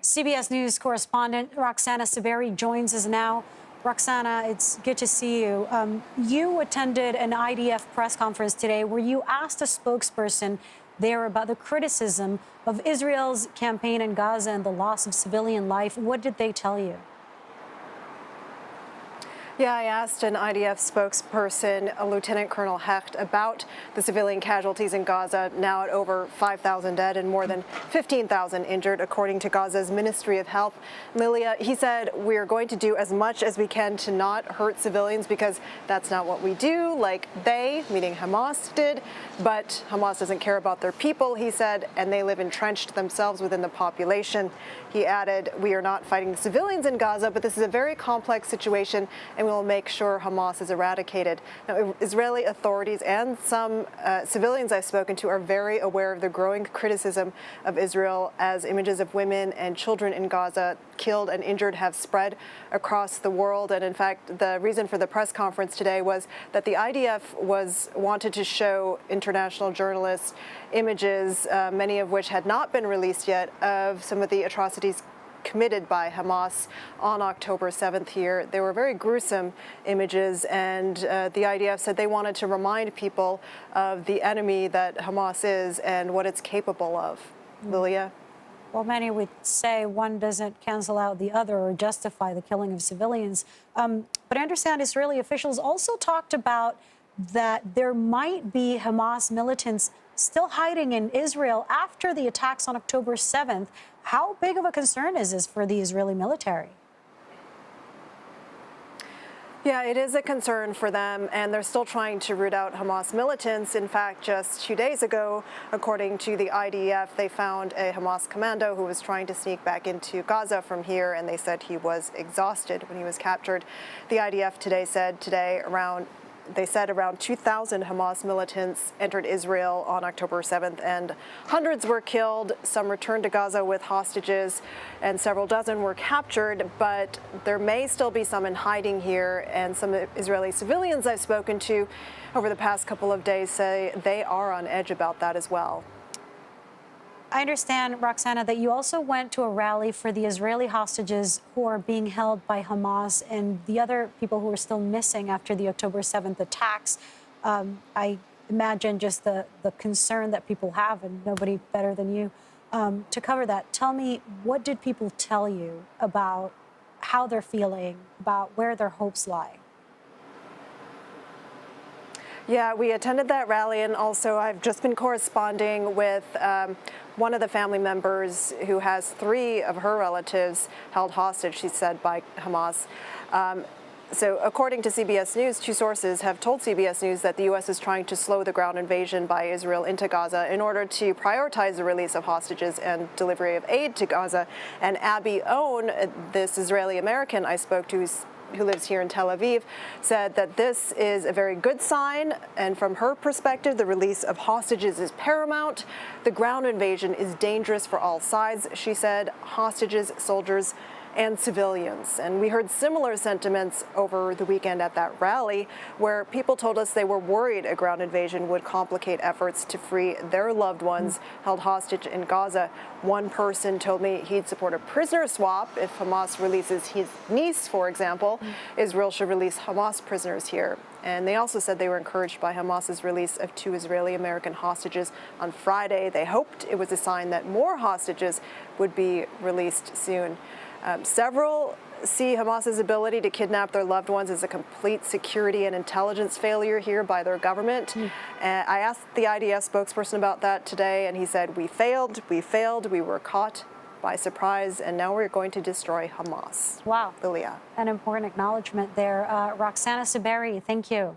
CBS News correspondent Roxana Saberi joins us now. Roxana, it's good to see you. You attended an IDF press conference today where you asked a spokesperson there about the criticism of Israel's campaign in Gaza and the loss of civilian life. What did they tell you? Yeah, I asked an IDF spokesperson, Lieutenant Colonel Hecht, about the civilian casualties in Gaza, now at over 5,000 dead and more than 15,000 injured, according to Gaza's Ministry of Health. Lilia, he said, we're going to do as much as we can to not hurt civilians because that's not what we do, like they, meaning Hamas, did. But Hamas doesn't care about their people, he said, and they live entrenched themselves within the population. He added, we are not fighting the civilians in Gaza, but this is a very complex situation, and we will make sure Hamas is eradicated. Now, Israeli authorities and some civilians I've spoken to are very aware of the growing criticism of Israel as images of women and children in Gaza killed and injured have spread across the world. And in fact, the reason for the press conference today was that the IDF wanted to show international journalists images, many of which had not been released yet, of some of the atrocities committed by Hamas on October 7th here. They were very gruesome images, and the IDF said they wanted to remind people of the enemy that Hamas is and what it's capable of. Lilia? Well, many would say one doesn't cancel out the other or justify the killing of civilians. But I understand Israeli officials also talked about that there might be Hamas militants still hiding in Israel after the attacks on October 7th. How big of a concern is this for the Israeli military? Yeah, it is a concern for them, and they're still trying to root out Hamas militants. In fact, just 2 days ago, according to the IDF, they found a Hamas commando who was trying to sneak back into Gaza from here, and they said he was exhausted when he was captured. The IDF said around 2,000 Hamas militants entered Israel on October 7th, and hundreds were killed. Some returned to Gaza with hostages, and several dozen were captured. But there may still be some in hiding here, and some Israeli civilians I've spoken to over the past couple of days say they are on edge about that as well. I understand, Roxana, that you also went to a rally for the Israeli hostages who are being held by Hamas and the other people who are still missing after the October 7th attacks. I imagine just the concern that people have, and nobody better than you to cover that. Tell me, what did people tell you about how they're feeling, about where their hopes lie? Yeah, we attended that rally, and also I've just been corresponding with one of the family members who has 3 of her relatives held hostage, she said, by Hamas. So according to CBS News, 2 sources have told CBS News that the U.S. is trying to slow the ground invasion by Israel into Gaza in order to prioritize the release of hostages and delivery of aid to Gaza. And Abby Owen, this Israeli-American I spoke to, who lives here in Tel Aviv, said that this is a very good sign, and from her perspective, the release of hostages is paramount. The ground invasion is dangerous for all sides, she said, hostages, soldiers, and civilians. And we heard similar sentiments over the weekend at that rally, where people told us they were worried a ground invasion would complicate efforts to free their loved ones held hostage in Gaza. One person told me he'd support a prisoner swap if Hamas releases his niece, for example. Israel should release Hamas prisoners here. And they also said they were encouraged by Hamas's release of 2 Israeli-American hostages on Friday. They hoped it was a sign that more hostages would be released soon. Several see Hamas's ability to kidnap their loved ones as a complete security and intelligence failure here by their government. I asked the IDF spokesperson about that today, and he said, we failed, we were caught by surprise, and now we're going to destroy Hamas. Wow. Lilia. An important acknowledgement there. Roxana Saberi, thank you.